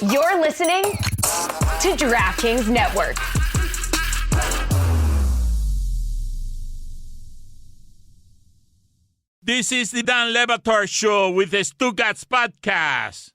You're listening to DraftKings Network. This is the Dan Batard Show with the Stugotz podcast.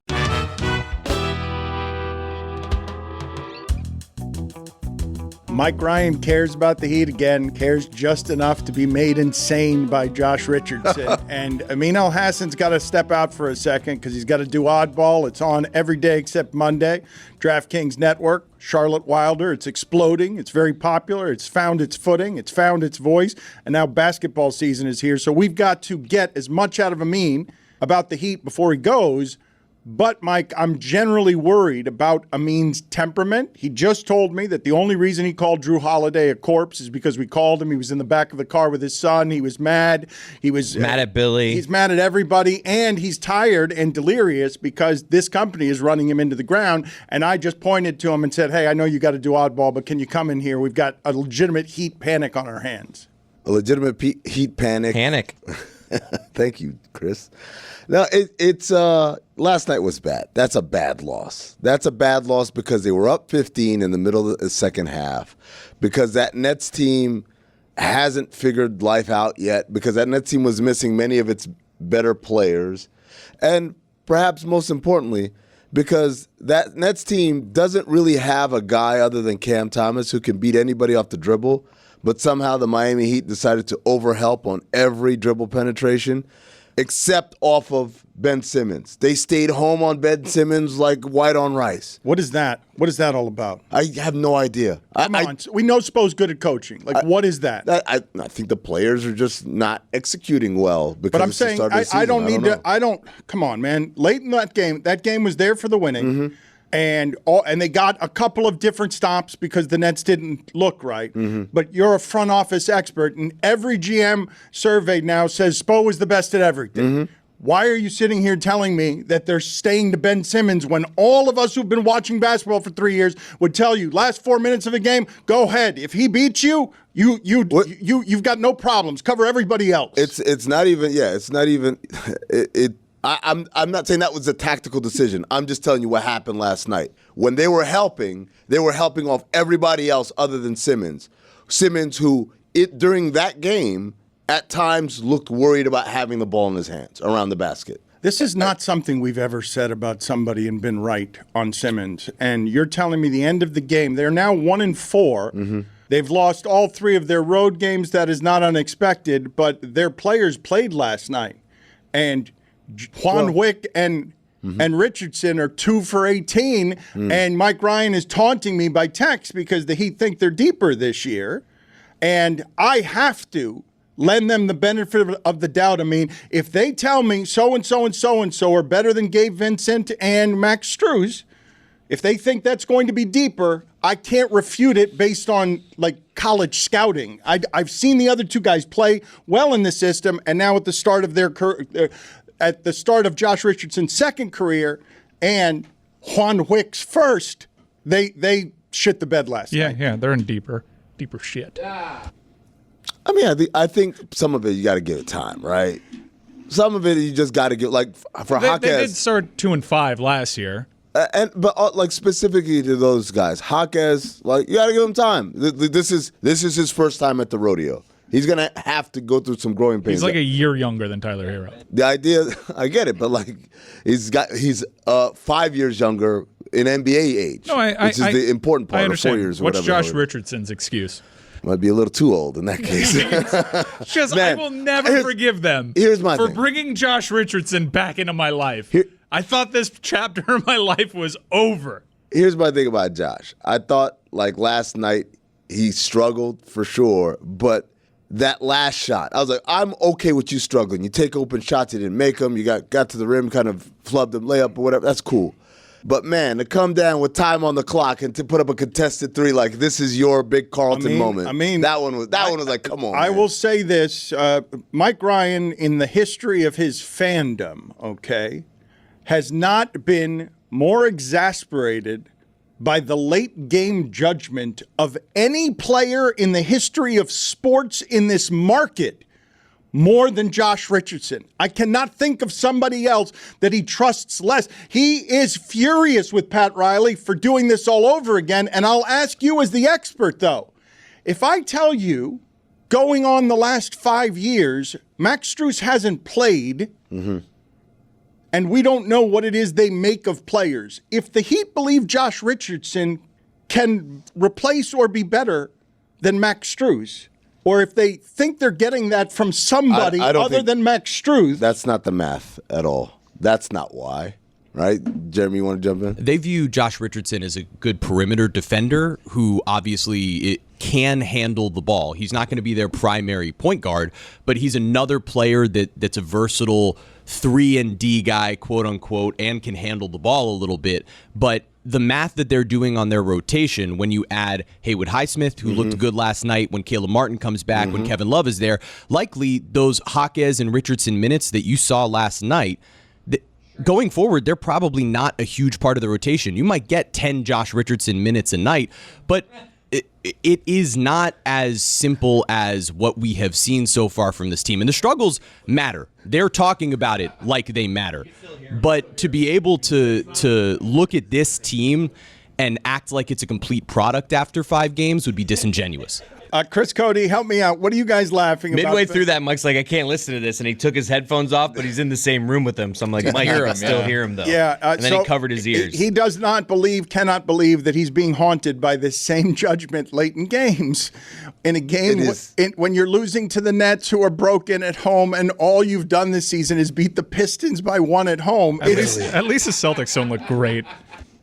Mike Ryan cares about the Heat again, cares just enough to be made insane by Josh Richardson. And Amin Elhassan's got to step out for a second because he's got to do oddball. It's on every day except Monday. DraftKings Network, Charlotte Wilder. It's exploding. It's very popular. It's found its footing. It's found its voice. And now basketball season is here. So we've got to get as much out of Amin about the Heat before he goes. But, Mike, I'm generally worried about Amin's temperament. He just told me that the only reason he called Drew Holiday a corpse is because we called him. He was in the back of the car with his son. He was mad. He was mad at Billy. He's mad at everybody. And he's tired and delirious because this company is running him into the ground. And I just pointed to him and said, hey, I know you got to do oddball, but can you come in here? We've got a legitimate Heat panic on our hands. A legitimate Heat panic. Panic. Thank you, Chris. No, it's last night was bad. That's a bad loss. That's a bad loss because they were up 15 in the middle of the second half, because that Nets team hasn't figured life out yet, because that Nets team was missing many of its better players, and perhaps most importantly, because that Nets team doesn't really have a guy other than Cam Thomas who can beat anybody off the dribble, but somehow the Miami Heat decided to overhelp on every dribble penetration, except off of Ben Simmons. They stayed home on Ben Simmons like white on rice. What is that? What is that all about? I have no idea. Come on. We know Spo's good at coaching. What is that? I think the players are just not executing well. Because but I'm saying I don't need to. Come on, man. Late in that game was there for the winning. Mm-hmm. And they got a couple of different stops because the Nets didn't look right. Mm-hmm. But you're a front office expert, and every GM survey now says Spo is the best at everything. Mm-hmm. Why are you sitting here telling me that they're staying to Ben Simmons when all of us who've been watching basketball for 3 years would tell you last 4 minutes of a game, go ahead. If he beats you, you've got no problems. Cover everybody else. It's not even. Yeah, it's not even. I'm not saying that was a tactical decision. I'm just telling you what happened last night. When they were helping off everybody else other than Simmons. Simmons, who during that game at times looked worried about having the ball in his hands around the basket. This is not something we've ever said about somebody and been right on Simmons. And you're telling me the end of the game, they're now 1-4. Mm-hmm. They've lost all 3 of their road games. That is not unexpected, but their players played last night. And Juan Wick and Richardson are 2 for 18, and Mike Ryan is taunting me by text because the Heat think they're deeper this year, and I have to lend them the benefit of the doubt. I mean, if they tell me so-and-so and so-and-so are better than Gabe Vincent and Max Strus, if they think that's going to be deeper, I can't refute it based on, college scouting. I've seen the other 2 guys play well in the system, and now at the start of at the start of Josh Richardson's second career and Juan Wick's first, they shit the bed last night. Yeah, they're in deeper shit. I mean, I think some of it you got to give it time, right? Some of it you just got to give, for Jaquez. They did start 2-5 last year. But specifically to those guys, Jaquez, you got to give him time. This is his first time at the rodeo. He's going to have to go through some growing pains. He's like a year younger than Tyler Hero. The idea, I get it, but he's 5 years younger in NBA age, which is the important part. I understand. 4 years. What's Josh Richardson's excuse? Might be a little too old in that case. Because I will never forgive them for bringing Josh Richardson back into my life. I thought this chapter of my life was over. Here's my thing about Josh. I thought last night he struggled for sure, but that last shot, I was like, I'm okay with you struggling. You take open shots, you didn't make them. You got to the rim, kind of flubbed them, layup or whatever. That's cool. But, man, to come down with time on the clock and to put up a contested 3, this is your big Carlton moment. I mean, that one was like, come on, I man. will say this. Mike Ryan, in the history of his fandom, has not been more exasperated by the late game judgment of any player in the history of sports in this market more than Josh Richardson. I cannot think of somebody else that he trusts less. He is furious with Pat Riley for doing this all over again. And I'll ask you as the expert, though, if I tell you going on the last 5 years, Max Strus hasn't played, and we don't know what it is they make of players. If the Heat believe Josh Richardson can replace or be better than Max Strus, or if they think they're getting that from somebody other than Max Strus. That's not the math at all. That's not why. Right? Jeremy, you want to jump in? They view Josh Richardson as a good perimeter defender who obviously can handle the ball. He's not going to be their primary point guard, but he's another player that's a versatile 3-and-D guy, quote unquote, and can handle the ball a little bit. But the math that they're doing on their rotation, when you add Haywood Highsmith, who looked good last night, when Caleb Martin comes back, when Kevin Love is there, likely those Jaquez and Richardson minutes that you saw last night, going forward, they're probably not a huge part of the rotation. You might get 10 Josh Richardson minutes a night, but it is not as simple as what we have seen so far from this team. And the struggles matter. They're talking about it like they matter. But to be able to look at this team and act like it's a complete product after 5 games would be disingenuous. Chris Cote, help me out. What are you guys laughing about? Midway through that, Mike's like, I can't listen to this, and he took his headphones off, but he's in the same room with them. So I'm like, Mike, I can still hear him, though. Yeah, and then he covered his ears. He does not cannot believe that he's being haunted by this same judgment late in games. In a game when you're losing to the Nets, who are broken at home, and all you've done this season is beat the Pistons by 1 at home. At least the Celtics don't look great.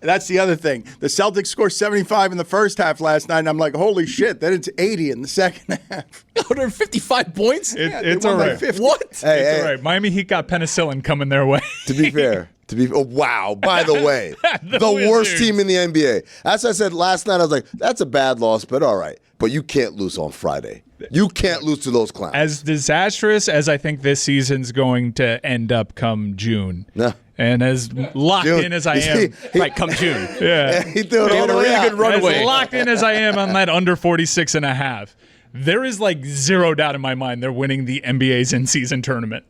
That's the other thing. The Celtics scored 75 in the first half last night, and I'm like, holy shit, then it's 80 in the second half. 155 points? It's all right. What? It's all right. Miami Heat got penicillin coming their way. To be fair. Wow, by the way, the worst team in the NBA. As I said last night, I was like, that's a bad loss, but all right. But you can't lose on Friday. You can't lose to those clowns. As disastrous as I think this season's going to end up come June. No. And as locked in as I am. Right, come June. Yeah. He threw it all the way out. As locked in as I am on that under 46.5, there is like zero doubt in my mind they're winning the NBA's in-season tournament.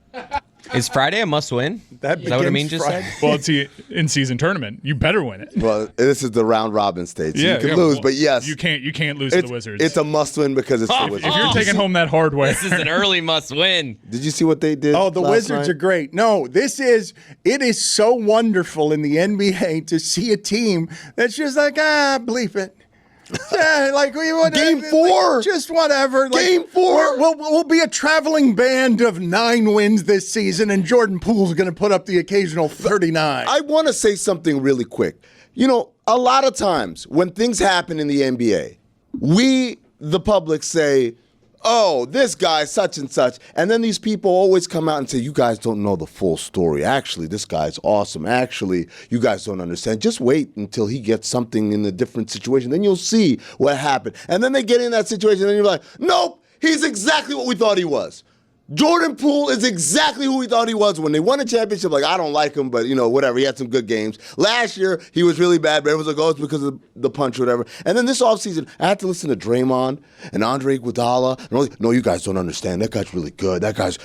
Is Friday a must-win? Is that what Amin just said? Well, it's the in-season tournament. You better win it. Well, this is the round-robin stage. So you can lose, but yes. You can't lose to the Wizards. It's a must-win because it's the Wizards. If you're taking home that hardware. This is an early must-win. Did you see what they did? Oh, the Wizards are great. No, it is so wonderful in the NBA to see a team that's just like, bleep it. Yeah, like Game 4, just whatever. Game 4, we'll be a traveling band of 9 wins this season, and Jordan Poole's going to put up the occasional 39. I want to say something really quick. You know, a lot of times when things happen in the NBA, we, the public, say, oh, this guy, such and such. And then these people always come out and say, you guys don't know the full story. Actually, this guy's awesome. Actually, you guys don't understand. Just wait until he gets something in a different situation. Then you'll see what happened. And then they get in that situation, and then you're like, nope, he's exactly what we thought he was. Jordan Poole is exactly who we thought he was. When they won a championship, like, I don't like him, but, whatever. He had some good games. Last year, he was really bad, but everyone's like, oh, it's because of the punch or whatever. And then this offseason, I had to listen to Draymond and Andre Iguodala. And like, no, you guys don't understand. That guy's really good.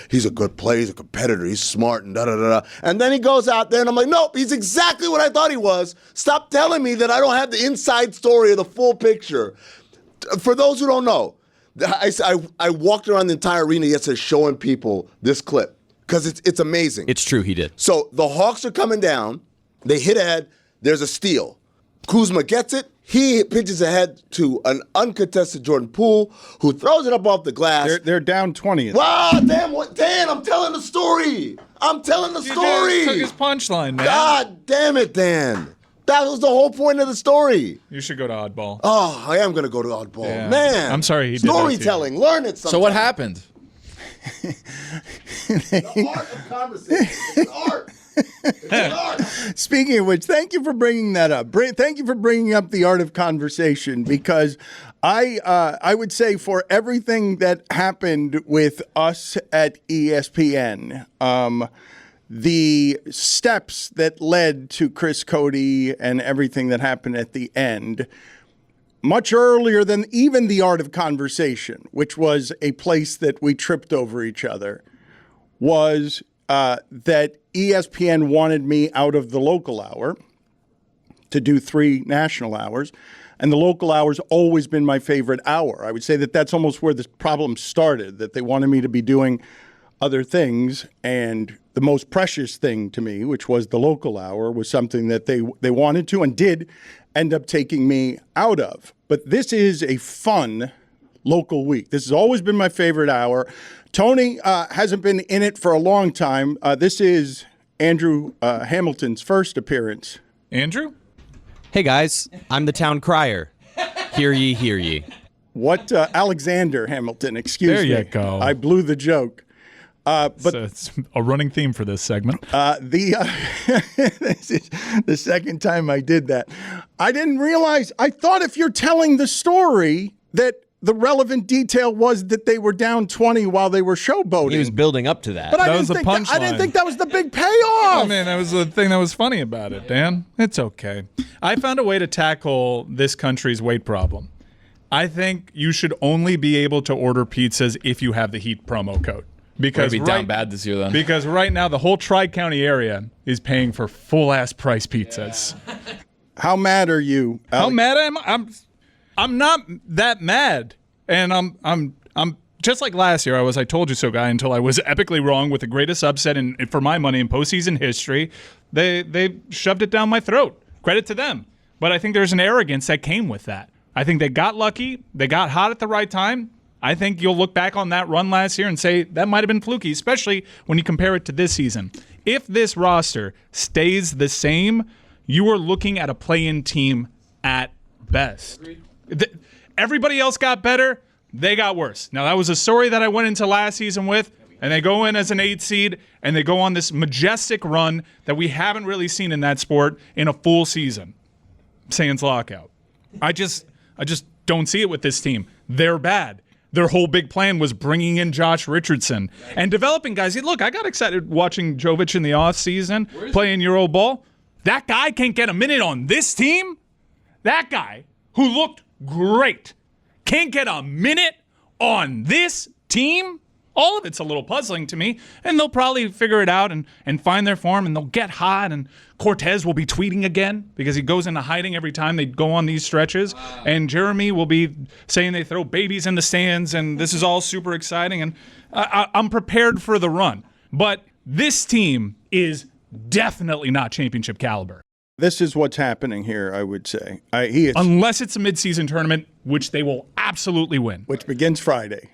He's a good player. He's a competitor. He's smart and da-da-da-da. And then he goes out there, and I'm like, nope, he's exactly what I thought he was. Stop telling me that I don't have the inside story or the full picture. For those who don't know, I walked around the entire arena yesterday showing people this clip because it's amazing. It's true, he did. So the Hawks are coming down. They hit ahead. There's a steal. Kuzma gets it. He pitches ahead to an uncontested Jordan Poole, who throws it up off the glass. They're down 20. Wow, Dan, I'm telling the story. You took his punchline, man. God damn it, Dan. That was the whole point of the story. You should go to Oddball. Oh, I am going to go to Oddball. Yeah. Man. I'm sorry he did that Storytelling. Learn it sometime. So what happened? The art of conversation. It's art. It's an art. Speaking of which, thank you for bringing that up. Thank you for bringing up the art of conversation, because I would say for everything that happened with us at ESPN, the steps that led to Chris Cote and everything that happened at the end much earlier than even The Art of Conversation, which was a place that we tripped over each other, was that ESPN wanted me out of the local hour to do 3 national hours. And the local hour's always been my favorite hour. I would say that that's almost where the problem started, that they wanted me to be doing other things. And the most precious thing to me, which was the local hour, was something that they wanted to and did end up taking me out of. But this is a fun local week. This has always been my favorite hour. Tony hasn't been in it for a long time. This is Andrew Hamilton's first appearance. Andrew? Hey guys, I'm the town crier. Hear ye, hear ye. What, Alexander Hamilton, excuse me. There you go. I blew the joke. But it's a running theme for this segment. This is the second time I did that. I didn't realize, I thought if you're telling the story that the relevant detail was that they were down 20 while they were showboating. He was building up to that. But That was the punchline. I didn't think that was the big payoff. I mean, that was the thing that was funny about it, Dan. It's okay. I found a way to tackle this country's weight problem. I think you should only be able to order pizzas if you have the Heat promo code. Because be down bad this year then. Because right now the whole Tri-County area is paying for full-ass price pizzas. Yeah. How mad are you, Alex? How mad am I? I'm not that mad. And I'm just like last year, I told you so guy until I was epically wrong with the greatest upset for my money in postseason history. They shoved it down my throat. Credit to them. But I think there's an arrogance that came with that. I think they got lucky. They got hot at the right time. I think you'll look back on that run last year and say that might have been fluky, especially when you compare it to this season. If this roster stays the same, you are looking at a play-in team at best. Everybody else got better. They got worse. Now, that was a story that I went into last season with, and they go in as an 8 seed, and they go on this majestic run that we haven't really seen in that sport in a full season. Sans lockout. I just don't see it with this team. They're bad. Their whole big plan was bringing in Josh Richardson and developing guys. Look, I got excited watching Jovic in the offseason playing Euro ball. That guy can't get a minute on this team. That guy, who looked great, can't get a minute on this team. All of it's a little puzzling to me, and they'll probably figure it out and find their form, and they'll get hot, and Cortez will be tweeting again because he goes into hiding every time they go on these stretches, and Jeremy will be saying they throw babies in the stands, and this is all super exciting, and I'm prepared for the run. But this team is definitely not championship caliber. This is what's happening here, I would say. He is, unless it's a midseason tournament, which they will absolutely win. Which begins Friday.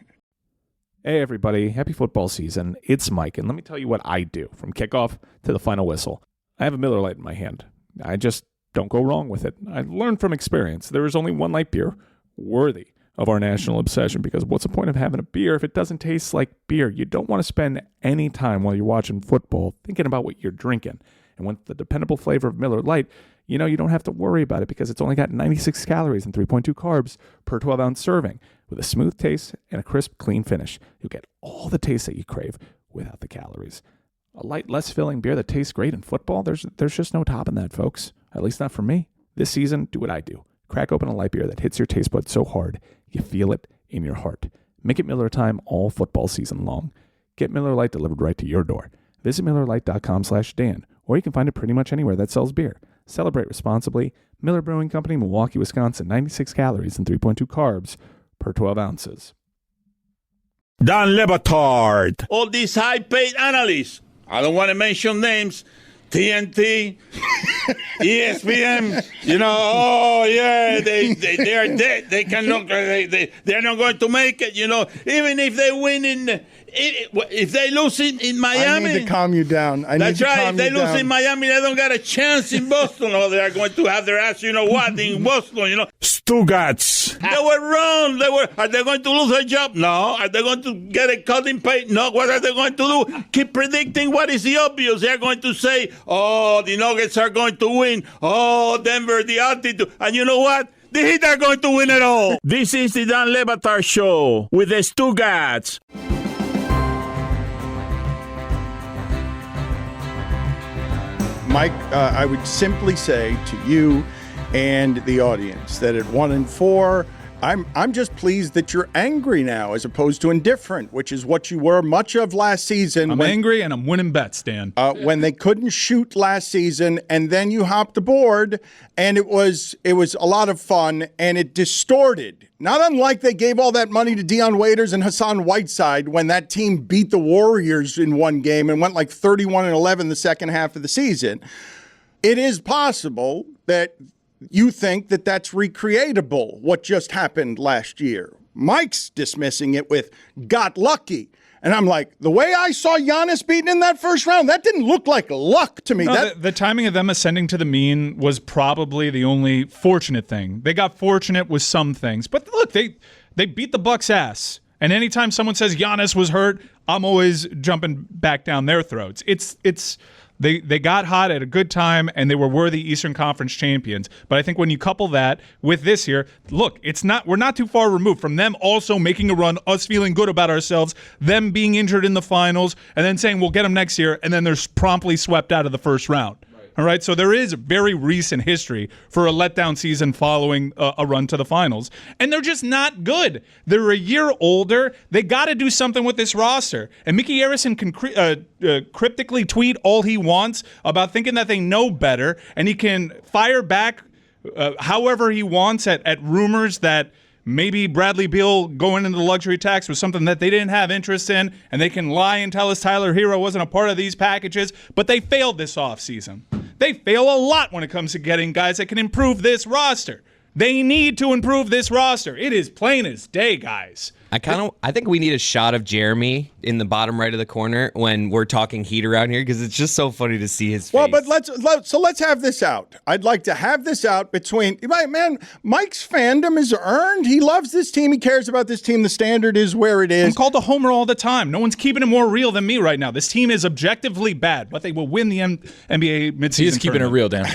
Hey everybody, happy football season. It's Mike, and let me tell you what I do from kickoff to the final whistle. I have a Miller Lite in my hand. I just don't go wrong with it. I learned from experience. There is only one light beer worthy of our national obsession, because what's the point of having a beer if it doesn't taste like beer? You don't want to spend any time while you're watching football thinking about what you're drinking. And with the dependable flavor of Miller Lite, you don't have to worry about it because it's only got 96 calories and 3.2 carbs per 12-ounce serving. With a smooth taste and a crisp, clean finish, you'll get all the taste that you crave without the calories. A light, less filling beer that tastes great in football, there's just no topping that, folks. At least not for me. This season, do what I do. Crack open a light beer that hits your taste buds so hard, you feel it in your heart. Make it Miller time all football season long. Get Miller Lite delivered right to your door. Visit MillerLite.com/Dan, or you can find it pretty much anywhere that sells beer. Celebrate responsibly. Miller Brewing Company, Milwaukee, Wisconsin. 96 calories and 3.2 carbs per 12 ounces. Dan Le Batard. All these high-paid analysts, I don't want to mention names, TNT, ESPN, they are dead. They cannot. They're not going to make it. Even if they win if they lose in Miami. I need to calm you down. That's right. If they lose in Miami, they don't got a chance in Boston. Or they are going to have their ass, in Boston. Stugotz. They were wrong. Are they going to lose their job? No. Are they going to get a cut in pay? No. What are they going to do? Keep predicting what is the obvious. They're going to say, the Nuggets are going to win. Denver, the altitude. And you know what? The Heat are going to win it all. This is the Dan Le Batard Show with the Stugotz. Mike, I would simply say to you and the audience that at 1-4, I'm just pleased that you're angry now as opposed to indifferent, which is what you were much of last season. I'm angry and I'm winning bets, Dan. When they couldn't shoot last season, and then you hopped aboard, and it was a lot of fun, and it distorted. Not unlike they gave all that money to Dion Waiters and Hassan Whiteside when that team beat the Warriors in one game and went like 31-11 the second half of the season. It is possible that you think that that's recreatable, what just happened last year. Mike's dismissing it with got lucky. And I'm like, the way I saw Giannis beaten in that first round, that didn't look like luck to me. No, the timing of them ascending to the mean was probably the only fortunate thing. They got fortunate with some things. But look, they beat the Bucks' ass. And anytime someone says Giannis was hurt, I'm always jumping back down their throats. They got hot at a good time, and they were worthy Eastern Conference champions. But I think when you couple that with this year, look, we're not too far removed from them also making a run, us feeling good about ourselves, them being injured in the finals, and then saying we'll get them next year, and then they're promptly swept out of the first round. All right, so there is very recent history for a letdown season following a run to the finals, and they're just not good. They're a year older. They got to do something with this roster. And Mickey Arison can cryptically tweet all he wants about thinking that they know better, and he can fire back however he wants at rumors that maybe Bradley Beal going into the luxury tax was something that they didn't have interest in, and they can lie and tell us Tyler Hero wasn't a part of these packages, but they failed this offseason. They fail a lot when it comes to getting guys that can improve this roster. They need to improve this roster. It is plain as day, guys. I think we need a shot of Jeremy in the bottom right of the corner when we're talking Heat around here, because it's just so funny to see his face. Well, but let's have this out. I'd like to have this out between Mike's fandom is earned. He loves this team. He cares about this team. The standard is where it is. I'm called a homer all the time. No one's keeping it more real than me right now. This team is objectively bad, but they will win the NBA midseason. He's keeping it real, Dan.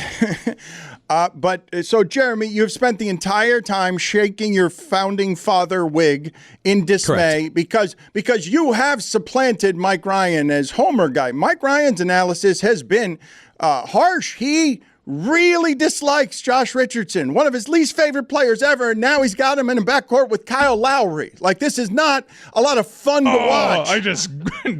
So Jeremy, you've spent the entire time shaking your founding father wig in dismay. Correct. because you have supplanted Mike Ryan as Homer guy. Mike Ryan's analysis has been harsh. He really dislikes Josh Richardson, one of his least favorite players ever, and now he's got him in a backcourt with Kyle Lowry. Like, this is not a lot of fun to watch. I just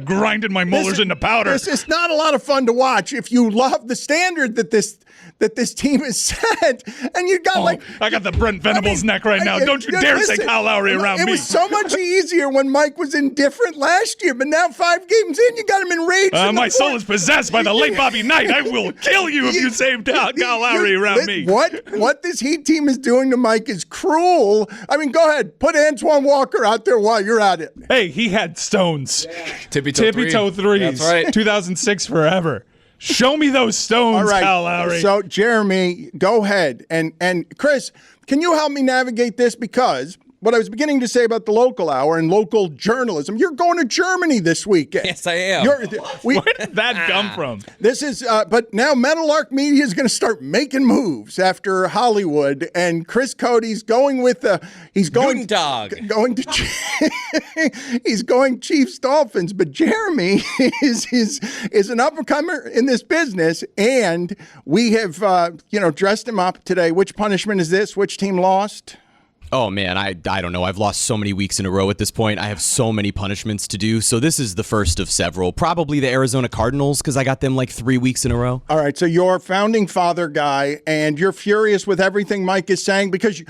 grinded my molars into powder. This is not a lot of fun to watch if you love the standard that this team is set. And you got I got the Brent Venables neck right now. Don't you dare say Kyle Lowry around me. It was so much easier when Mike was indifferent last year, but now 5 games in, you got him enraged. My soul is possessed by the late Bobby Knight. I will kill you if you say Kyle Lowry around me. What this Heat team is doing to Mike is cruel. I mean, go ahead. Put Antoine Walker out there while you're at it. Hey, he had stones. Yeah. Tippy toe threes. That's right. 2006 forever. Show me those stones, all right. Kyle Lowry. So, Jeremy, go ahead. And Chris, can you help me navigate this? Because what I was beginning to say about the local hour and local journalism, you're going to Germany this weekend. Yes, I am. Where did that come from? This is, but now Meadowlark Media is going to start making moves after Hollywood, and Chris Cote's going with he's going Guten Tag. He's going Chiefs Dolphins, but Jeremy is an up and comer in this business, and we have dressed him up today. Which punishment is this? Which team lost? Oh, man, I don't know. I've lost so many weeks in a row at this point. I have so many punishments to do. So this is the first of several. Probably the Arizona Cardinals, because I got them like 3 weeks in a row. All right, so you're a founding father guy, and you're furious with everything Mike is saying. Because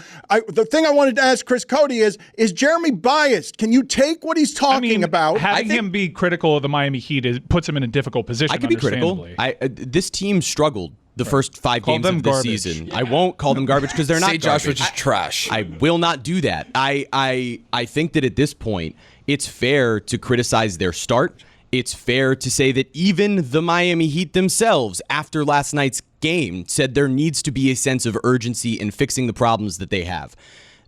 the thing I wanted to ask Chris Cote is Jeremy biased? Can you take what he's talking about? Having him be critical of the Miami Heat puts him in a difficult position. I could be critical. This team struggled the first 5 games of the season. I won't call them garbage because they're not Say Josh Richards trash. I will not do that. I think that at this point, it's fair to criticize their start. It's fair to say that even the Miami Heat themselves, after last night's game, said there needs to be a sense of urgency in fixing the problems that they have.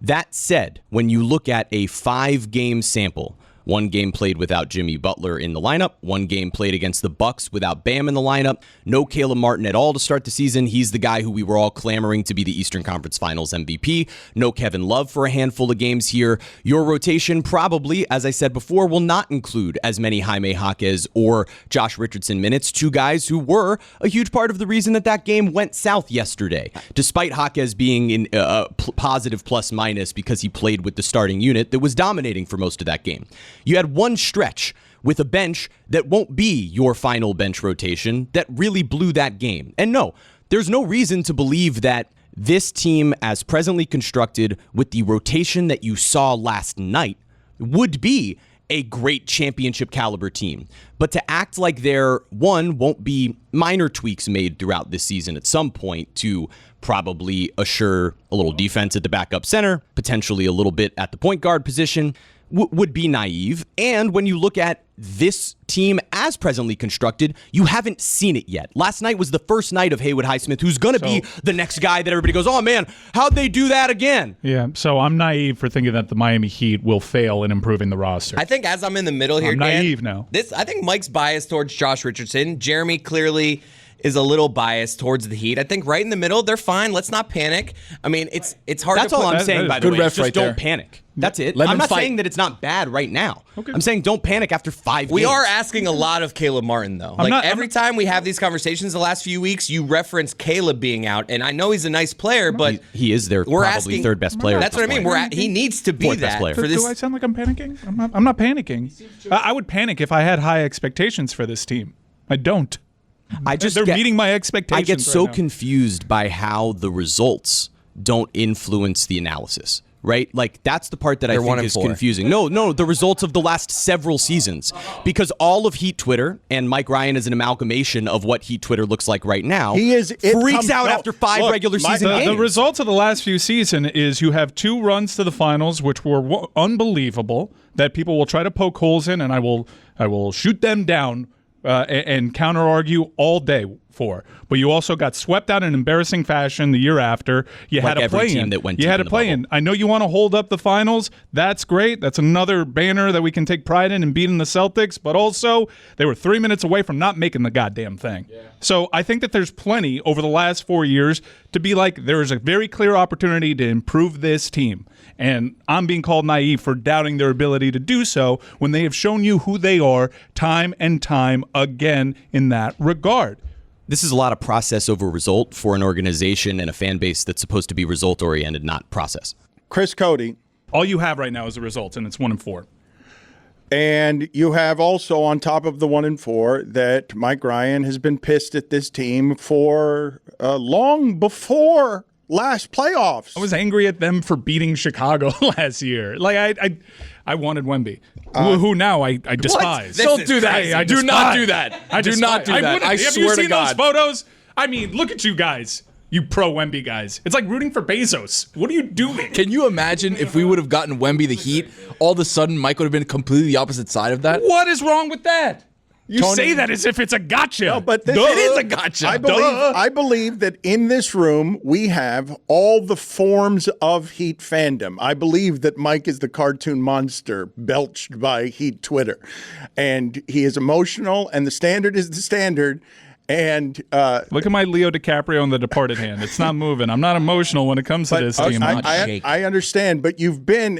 That said, when you look at a 5-game sample One game played without Jimmy Butler in the lineup. One game played against the Bucks without Bam in the lineup. No Caleb Martin at all to start the season. He's the guy who we were all clamoring to be the Eastern Conference Finals MVP. No Kevin Love for a handful of games here. Your rotation probably, as I said before, will not include as many Jaime Jaquez or Josh Richardson minutes, two guys who were a huge part of the reason that game went south yesterday, despite Jaquez being in a positive plus-minus because he played with the starting unit that was dominating for most of that game. You had one stretch with a bench that won't be your final bench rotation that really blew that game. And no, there's no reason to believe that this team, as presently constructed with the rotation that you saw last night, would be a great championship caliber team. But to act like there, one, won't be minor tweaks made throughout this season at some point to probably assure a little defense at the backup center, potentially a little bit at the point guard position, would be naive. And when you look at this team as presently constructed, you haven't seen it yet. Last night was the first night of Haywood Highsmith, who's going to be the next guy that everybody goes, oh man, how'd they do that again? Yeah, so I'm naive for thinking that the Miami Heat will fail in improving the roster. I think as I'm in the middle here, I'm naive now. I think Mike's biased towards Josh Richardson. Jeremy clearly is a little biased towards the Heat. I think right in the middle, they're fine. Let's not panic. I mean, it's hard That's to put... all I'm saying, by the way. Just don't panic. That's it. Let I'm not fight. saying that it's not bad right now. Okay. I'm saying don't panic after 5 games. We are asking a lot of Caleb Martin, though. Every time we have these conversations the last few weeks, you reference Caleb being out, and I know he's a nice player, but... He is their probably third best player. That's what I mean. He needs to be that. For this. Do I sound like I'm panicking? I'm not panicking. I would panic if I had high expectations for this team. I don't. They're meeting my expectations. I get so now. confused by how the results don't influence the analysis, right? Like, that's the part that I think is confusing. No, the results of the last several seasons. Because all of Heat Twitter, and Mike Ryan is an amalgamation of what Heat Twitter looks like right now, freaks out after five regular season games. The results of the last few seasons is you have 2 runs to the finals, which were unbelievable, that people will try to poke holes in, and I will shoot them down and counter-argue all day for. But you also got swept out in embarrassing fashion the year after. You had a play-in. You had a play-in. I know you want to hold up the finals. That's great. That's another banner that we can take pride in and beating the Celtics. But also, they were 3 minutes away from not making the goddamn thing. Yeah. So I think that there's plenty over the last 4 years to be like, there is a very clear opportunity to improve this team. And I'm being called naive for doubting their ability to do so when they have shown you who they are time and time again in that regard. This is a lot of process over result for an organization and a fan base that's supposed to be result-oriented, not process. Chris Cote. All you have right now is the results, and it's 1-4. And you have also, on top of the 1-4, that Mike Ryan has been pissed at this team for long before last playoffs. I was angry at them for beating Chicago last year. Like, I wanted Wemby, who now I despise. Don't do that. I do not do that. I do not do that. I have swear you seen to God. those photos? I mean, look at you guys. You pro Wemby guys. It's like rooting for Bezos. What are you doing? Can you imagine if we would have gotten Wemby the Heat, all of a sudden Mike would have been completely the opposite side of that? What is wrong with that? You say that as if it's a gotcha. No, but it is a gotcha. I believe that in this room we have all the forms of Heat fandom. I believe that Mike is the cartoon monster belched by Heat Twitter. And he is emotional, and the standard is the standard. And look at my Leo DiCaprio in The Departed hand. It's not moving. I'm not emotional when it comes to this team. I understand, but you've been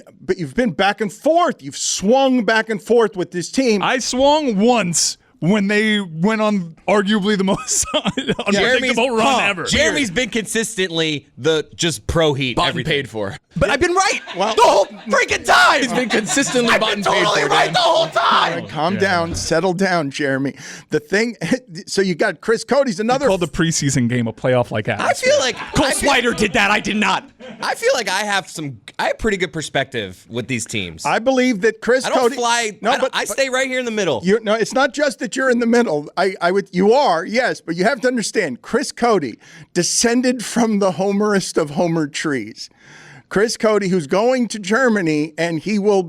back and forth. You've swung back and forth with this team. I swung once when they went on arguably the most unpredictable run ever. Jeremy's been consistently the just pro Heat. Bought and paid for. But I've been right the whole freaking time. He's been consistently bought and paid for. Right the whole time. Right, calm down, settle down, Jeremy. The thing, so you got Chris Cote. He's another. He called the preseason game a playoff-like atmosphere. I feel like Cole Slider did that. I did not. I feel like I have pretty good perspective with these teams. I believe that Chris Cote. I don't fly. No, I stay right here in the middle. No, it's not just that you're in the middle. You are, yes, but you have to understand, Chris Cote descended from the Homerist of Homer trees. Chris Cote, who's going to Germany, and he'll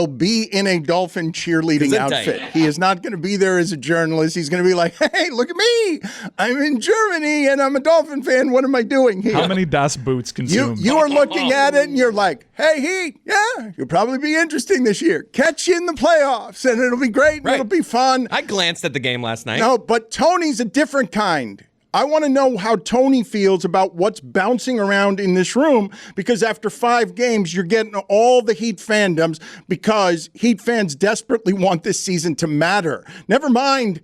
be in a Dolphin cheerleading outfit. He is not going to be there as a journalist. He's going to be like, hey, look at me. I'm in Germany, and I'm a Dolphin fan. What am I doing here? How many Das Boots consumed? You are looking at it, and you're like, hey, Heat, yeah, you'll probably be interesting this year. Catch you in the playoffs, and it'll be great, and it'll be fun. I glanced at the game last night. No, but Tony's a different kind. I want to know how Tony feels about what's bouncing around in this room, because after 5 games, you're getting all the Heat fandoms because Heat fans desperately want this season to matter. Never mind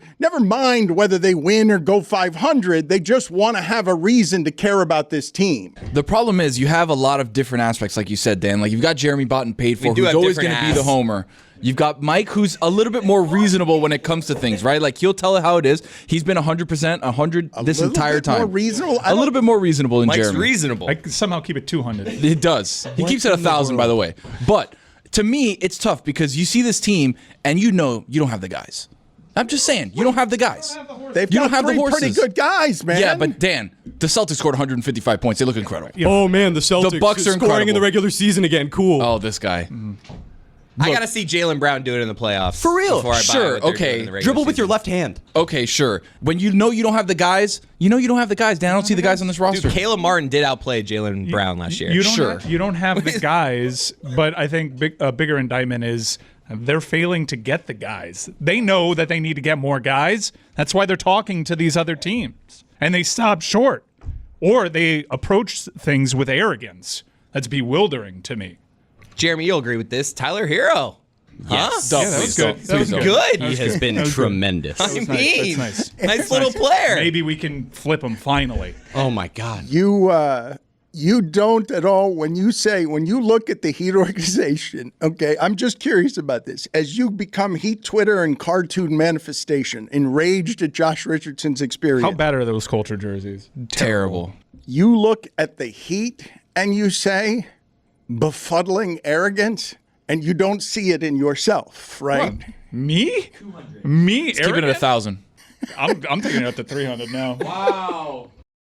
whether they win or go 500. They just want to have a reason to care about this team. The problem is you have a lot of different aspects, like you said, Dan. Like you've got Jeremy Boughton paid for, who's always going to be the homer. You've got Mike, who's a little bit more reasonable when it comes to things, right? Like he'll tell it how it is. He's been 100%, 100 this entire time. More reasonable? A little bit more reasonable than Mike's Jeremy. reasonable. I can somehow keep it 200. It does. He keeps it 1,000, by the way. But to me, it's tough because you see this team and you know you don't have the guys. I'm just saying, you don't have the guys. They've got 3 pretty good guys, man. Yeah, but Dan, the Celtics scored 155 points. They look incredible. Oh man, the Celtics The Bucks are scoring incredible. in the regular season again. Cool. Oh, this guy. I got to see Jaylen Brown do it in the playoffs. For real? Before I buy Sure, what they're okay. doing in the regular Dribble with your season. left hand. Okay, sure. When you know you don't have the guys, you know you don't have the guys. Dan, I don't see the guys on this roster. Dude, Caleb Martin did outplay Jaylen Brown last year. You don't have the guys, but I think a bigger indictment is they're failing to get the guys. They know that they need to get more guys. That's why they're talking to these other teams. And they stop short. Or they approach things with arrogance. That's bewildering to me. Jeremy, you'll agree with this. Tyler Hero. Yes. Huh? Yeah, that was good. That was good. He has been tremendous. I mean, That's nice. nice little player. Maybe we can flip him finally. Oh, my God. You don't at all when you look at the Heat organization, okay, I'm just curious about this. As you become Heat Twitter and cartoon manifestation, enraged at Josh Richardson's experience. How bad are those culture jerseys? Terrible. You look at the Heat and you say, befuddling arrogance, and you don't see it in yourself, right? What? Me? Me? Let's keep it at 1,000. I'm taking it up to 300 now. Wow.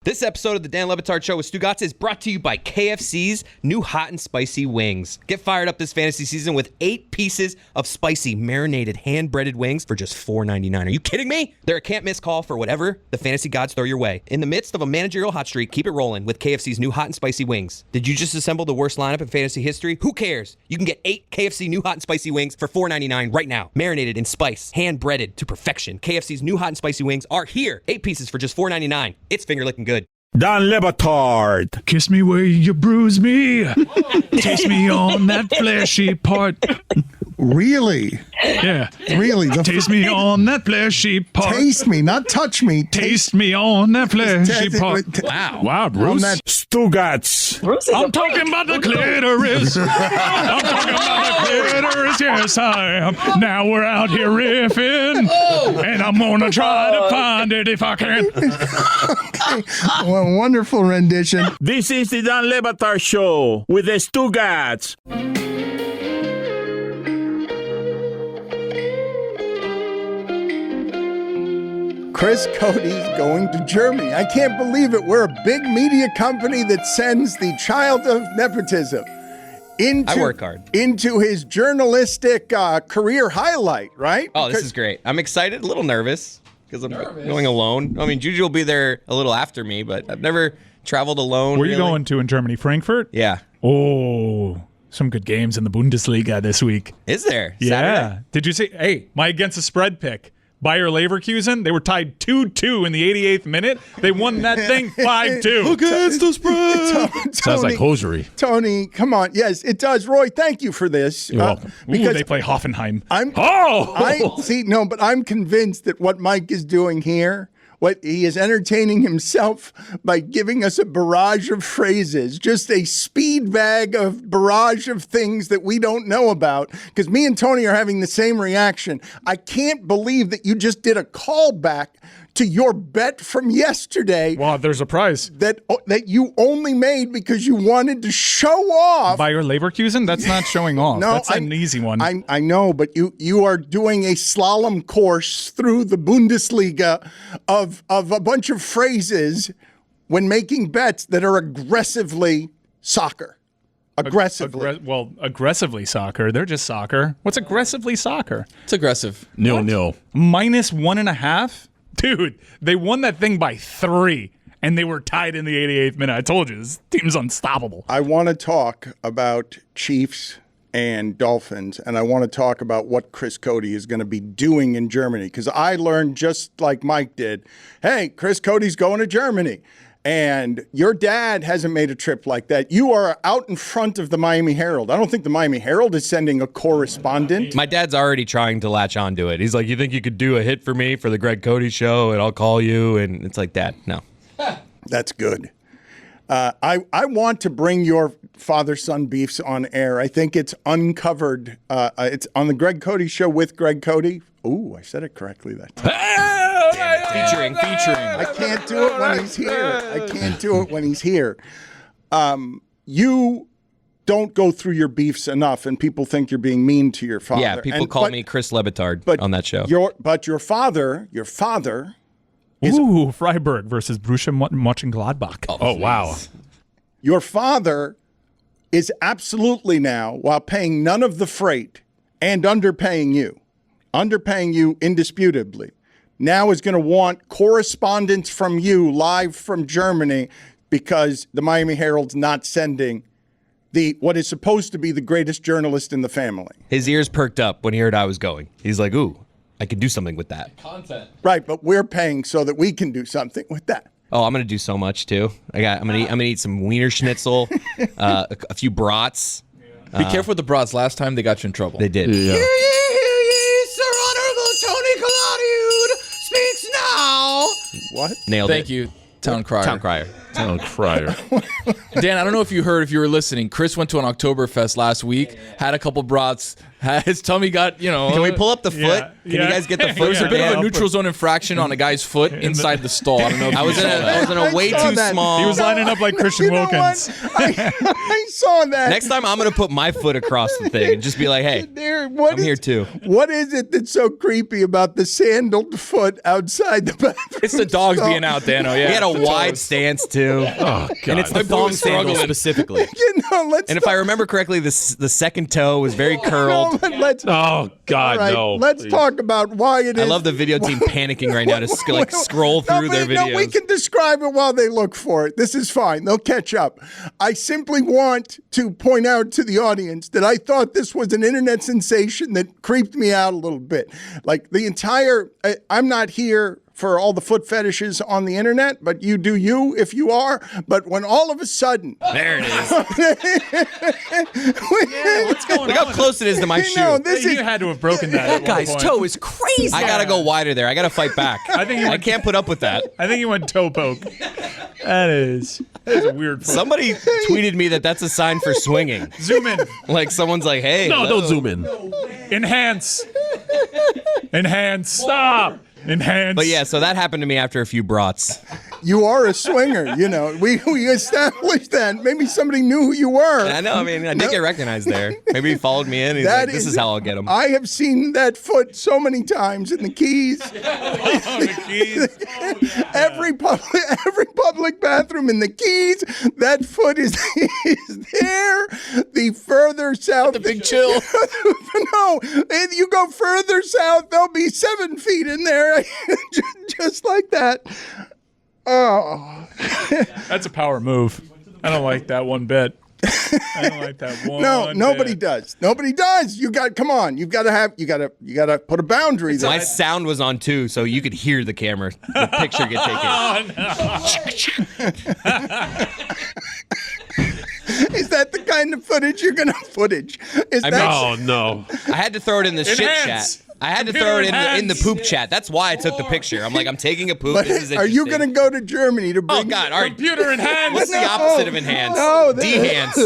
This episode of the Dan Le Batard Show with Stugotz is brought to you by KFC's new hot and spicy wings. Get fired up this fantasy season with 8 pieces of spicy, marinated, hand-breaded wings for just $4.99. Are you kidding me? They're a can't-miss call for whatever the fantasy gods throw your way. In the midst of a managerial hot streak, keep it rolling with KFC's new hot and spicy wings. Did you just assemble the worst lineup in fantasy history? Who cares? You can get 8 KFC new hot and spicy wings for $4.99 right now. Marinated in spice, hand-breaded to perfection. KFC's new hot and spicy wings are here. 8 pieces for just $4.99. It's finger-licking good. Dan Le Batard. Kiss me where you bruise me. Taste me on that fleshy part. Really? Yeah. Really? Taste me on that fleshy part. Taste me, not touch me. Taste me on that fleshy part. Wow. Wow, Bruce. Stugotz. I'm talking about the clitoris. I'm talking about the clitoris. Yes, I am. Now we're out here riffing. And I'm going to try to find it if I can. Well, wonderful rendition. This is the Dan Le Batard Show with the Stugotz. Chris Cote's going to Germany. I can't believe it. We're a big media company that sends the child of nepotism I work hard. into his journalistic career highlight, right? Oh, this is great. I'm excited, a little nervous because I'm going alone. I mean, Juju will be there a little after me, but I've never traveled alone. Where are you going to in Germany? Frankfurt? Yeah. Oh, some good games in the Bundesliga this week. Is there? Yeah. Saturday? Did you see? Hey, my against the spread pick. Bayer Leverkusen, they were tied 2-2 in the 88th minute. They won that thing 5-2. Against the spread. Sounds like hosiery. Tony, come on. Yes, it does. Roy, thank you for this. You're welcome. Ooh, they play Hoffenheim. But I'm convinced that what Mike is doing here, what he is entertaining himself by giving us a barrage of phrases, just a speed bag of barrage of things that we don't know about. Because me and Tony are having the same reaction. I can't believe that you just did a callback to your bet from yesterday. Wow, there's a prize. That you only made because you wanted to show off. Bayer Leverkusen? That's not showing off. No, That's an easy one. I know, but you are doing a slalom course through the Bundesliga of a bunch of phrases when making bets that are aggressively soccer. Aggressively. Aggressively soccer. They're just soccer. What's aggressively soccer? It's aggressive. Nil. -1.5? Dude, they won that thing by 3, and they were tied in the 88th minute. I told you, this team's unstoppable. I want to talk about Chiefs and Dolphins, and I want to talk about what Chris Cote is going to be doing in Germany, because I learned just like Mike did, hey, Chris Cote's going to Germany. And your dad hasn't made a trip like that. You are out in front of the Miami Herald. I don't think the Miami Herald is sending a correspondent. My dad's already trying to latch onto it. He's like, you think you could do a hit for me for the Greg Cote show, and I'll call you? And it's like, Dad, no. That's good. I want to bring your father-son beefs on air. I think it's uncovered. It's on the Greg Cote show with Greg Cote. Ooh, I said it correctly that time. Featuring. I can't do it when he's here. You don't go through your beefs enough, and people think you're being mean to your father. Yeah, people call me Chris Batard on that show. Your father. Ooh, Freiburg versus Borussia Mönchengladbach. Oh, wow. Your father is absolutely now, while paying none of the freight and underpaying you indisputably, now is going to want correspondence from you live from Germany because the Miami Herald's not sending what is supposed to be the greatest journalist in the family. His ears perked up when he heard I was going. He's like, ooh, I could do something with that. Content. Right, but we're paying so that we can do something with that. Oh, I'm gonna do so much too. I'm gonna eat some Wiener Schnitzel, a few brats. Be careful with the brats. Last time they got you in trouble. They did. Yeah. Sir Honorable Tony Claudiud speaks now. What? Nailed it. Thank you, Town Crier. Town Crier. Town Crier. Dan, I don't know if you heard, if you were listening. Chris went to an Oktoberfest last week, had a couple brats, his tummy got, Can we pull up the foot? Can you guys get the foot? There's a bit Dan? of a neutral zone infraction on a guy's foot inside the stall. I don't know if I was in a way saw too that. small. He was lining up like Christian You know Wilkins. what? I saw that. Next time, I'm gonna put my foot across the thing and just be like, "Hey, I'm here too." What is it that's so creepy about the sandaled foot outside the bathroom? It's the dogs stall? being out, Dano. Yeah, He had a The wide toes. stance too, Oh, God. and it's the My boy thong was sandal struggling. specifically. Let's And if I remember correctly, the second toe was very curled. let's, Oh, God, all right, no. let's Please. talk about why it is. I love the video team panicking right now to scroll through their videos. No, we can describe it while they look for it. This is fine. They'll catch up. I simply want to point out to the audience that I thought this was an internet sensation that creeped me out a little bit. Like the entire, I'm not here for all the foot fetishes on the internet, but you do you if you are. But when all of a sudden, There it is. What's going Look on? how close it is to my You shoe. know, this You is had to have broken that. at one Guy's point. toe is crazy. I gotta go wider there. I gotta fight back. I can't put up with that. I think you went toe poke. That is a weird. Somebody tweeted me that that's a sign for swinging. Zoom in. Like someone's like, "Hey, No, hello." don't zoom in. Enhance. Stop. Enhance. But yeah, so that happened to me after a few brats. you are a swinger. You know, we established that. Maybe somebody knew who you were. I know. I mean, I did get recognized there. Maybe he followed me in. He's That like, "This is how I'll get him." I have seen that foot so many times in the Keys. Every public bathroom in the Keys, that foot is there. The further south, The big chill. No, if you go further south, there'll be 7 feet in there, just like that. Oh, That's a power move. I don't like that one bit. I don't like that one. no, nobody bit. does. Nobody does. Come on. You gotta put a boundary there. My sound was on too, so you could hear the camera, the picture get taken. Is that the kind of footage you're gonna footage? Oh, no. I had to throw it in the shit Enhance. chat. I had to Computer throw it in the enhance. poop chat. That's why I took the picture. I'm like, I'm taking a poop. But This is are you interesting. gonna go to Germany to bring? Oh God! All right. Computer enhance. What's the opposite of enhance? No, De-hance.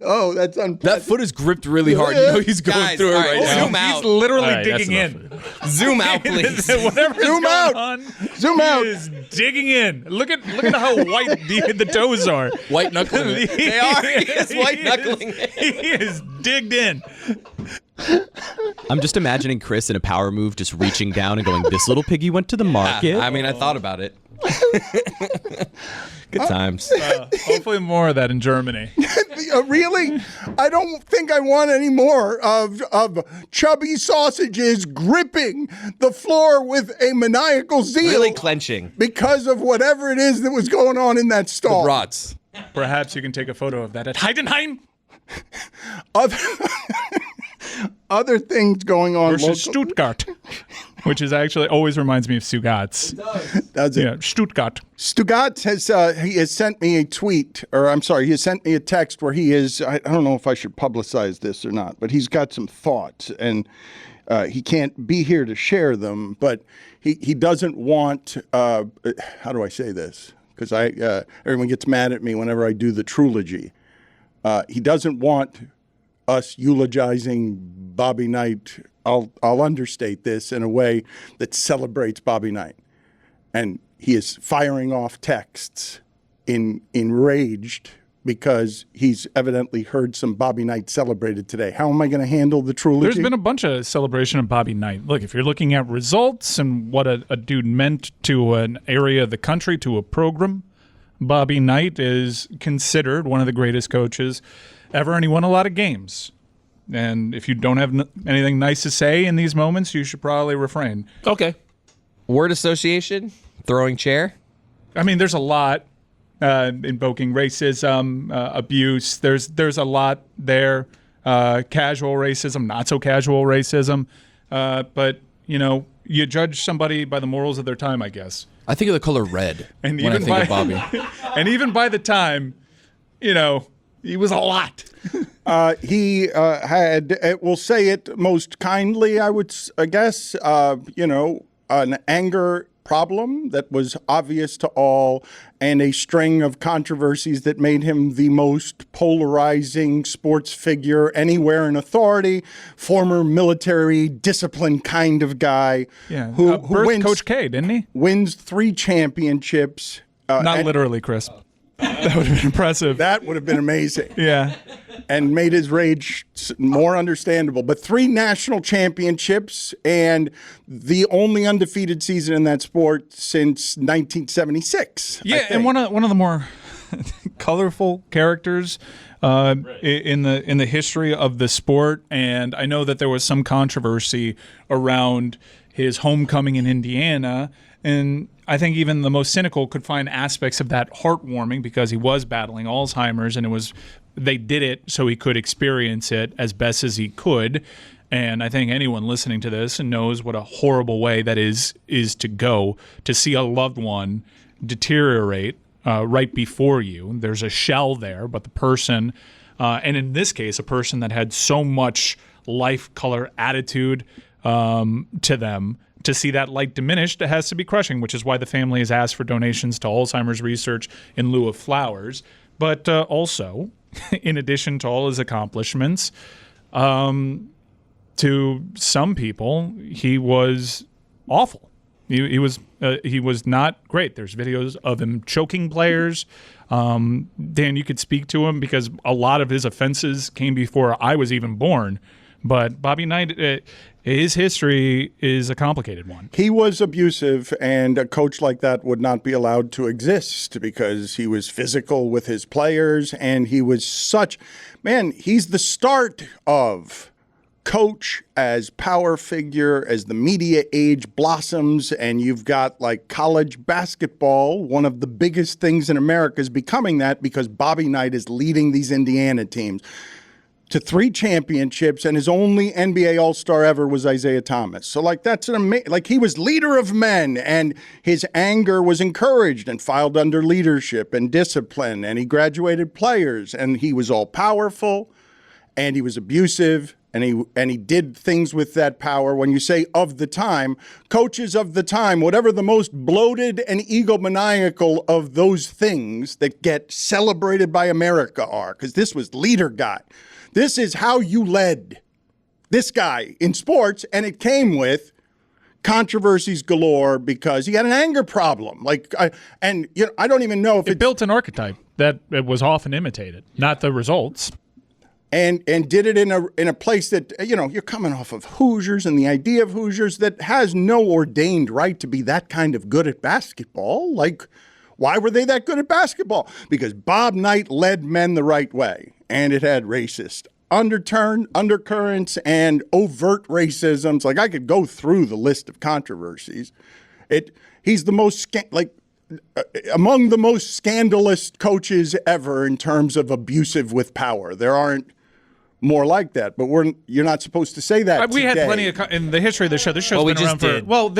Oh, that's unpleasant. That foot is gripped really hard. You know he's going Guys, through it all right, right now. zoom out. He's literally All right, that's digging in. enough. Zoom out, please. Whatever's Zoom going out. on, Zoom he out. is digging in. Look at how white the toes are. White knuckling it. They are. He is white knuckling. He is digged in. I'm just imagining Chris in a power move just reaching down and going, "This little piggy went to the market." I mean, I thought about it. Good times. Hopefully more of that in Germany. Really? I don't think I want any more of chubby sausages gripping the floor with a maniacal zeal. Really clenching. Because of whatever it is that was going on in that stall. The brats. Perhaps you can take a photo of that at Heidenheim Other things going on versus Stuttgart, which is actually always reminds me of Stugotz. Does it? Yeah, Stuttgart. Stugotz has sent me a tweet, or I'm sorry, he has sent me a text where he is, I don't know if I should publicize this or not, but he's got some thoughts, and he can't be here to share them, but he doesn't want, how do I say this? Because everyone gets mad at me whenever I do the trilogy. He doesn't want us eulogizing Bobby Knight. I'll understate this in a way that celebrates Bobby Knight. And he is firing off texts enraged because he's evidently heard some Bobby Knight celebrated today. How am I going to handle the trilogy? There's been a bunch of celebration of Bobby Knight. Look, if you're looking at results and what a dude meant to an area of the country, to a program, Bobby Knight is considered one of the greatest coaches ever, and he won a lot of games. And if you don't have anything nice to say in these moments, you should probably refrain. Okay. Word association? Throwing chair? I mean, there's a lot invoking racism, abuse. There's a lot there. Casual racism, not so casual racism. But, you judge somebody by the morals of their time, I guess. I think of the color red And when I think of Bobby. And even by the time, he was a lot. He had, we'll say it most kindly, I guess, an anger problem that was obvious to all, and a string of controversies that made him the most polarizing sports figure anywhere in authority, former military discipline kind of guy. Yeah, who wins Coach K, didn't he? Wins 3 championships. Not literally, Chris. That would have been impressive. That would have been amazing. Yeah. And made his rage more understandable. But 3 national championships and the only undefeated season in that sport since 1976. Yeah, and one of the more colorful characters in the history of the sport. And I know that there was some controversy around his homecoming in Indiana, and I think even the most cynical could find aspects of that heartwarming because he was battling Alzheimer's, and they did it so he could experience it as best as he could. And I think anyone listening to this knows what a horrible way that is to go, to see a loved one deteriorate right before you. There's a shell there, but the person, and in this case, a person that had so much life, color, attitude to them, to see that light diminished, it has to be crushing, which is why the family has asked for donations to Alzheimer's research in lieu of flowers. But also, in addition to all his accomplishments, to some people, he was awful. He was not great. There's videos of him choking players. Dan, you could speak to him because a lot of his offenses came before I was even born. But Bobby Knight, his history is a complicated one. He was abusive, and a coach like that would not be allowed to exist because he was physical with his players, and he was he's the start of coach as power figure, as the media age blossoms, and you've got like college basketball. One of the biggest things in America is becoming that because Bobby Knight is leading these Indiana teams to 3 championships, and his only NBA All-Star ever was Isaiah Thomas. So, that's an amazing. He was leader of men, and his anger was encouraged and filed under leadership and discipline, and he graduated players, and he was all-powerful, and he was abusive, and he did things with that power. When you say of the time, coaches of the time, whatever the most bloated and egomaniacal of those things that get celebrated by America are, because this was leader guy. This is how you led this guy in sports, and it came with controversies galore because he had an anger problem. I don't even know if it built an archetype that was often imitated, not the results. and did it in a place that, you're coming off of Hoosiers and the idea of Hoosiers that has no ordained right to be that kind of good at basketball. Like, why were they that good at basketball? Because Bob Knight led men the right way, and it had racist undercurrents and overt racisms. Like, I could go through the list of controversies. He's the most among the most scandalous coaches ever in terms of abusive with power. There aren't more like that, but you're not supposed to say that. We today. had plenty of in the history of the show. This show's been around for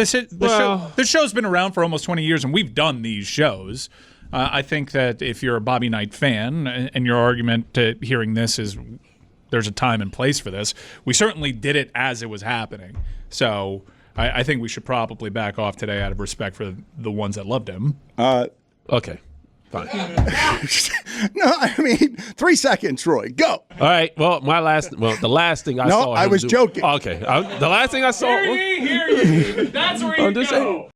this show's been around for almost 20 years, and we've done these shows. I think that if you're a Bobby Knight fan, and your argument to hearing this is there's a time and place for this, we certainly did it as it was happening. So I think we should probably back off today out of respect for the ones that loved him. Okay. Fine. No, I mean, 3 seconds, Roy. Go. All right. Well, the last thing I saw. No, I was joking. Okay. The last thing I saw. Hear ye. That's where you go.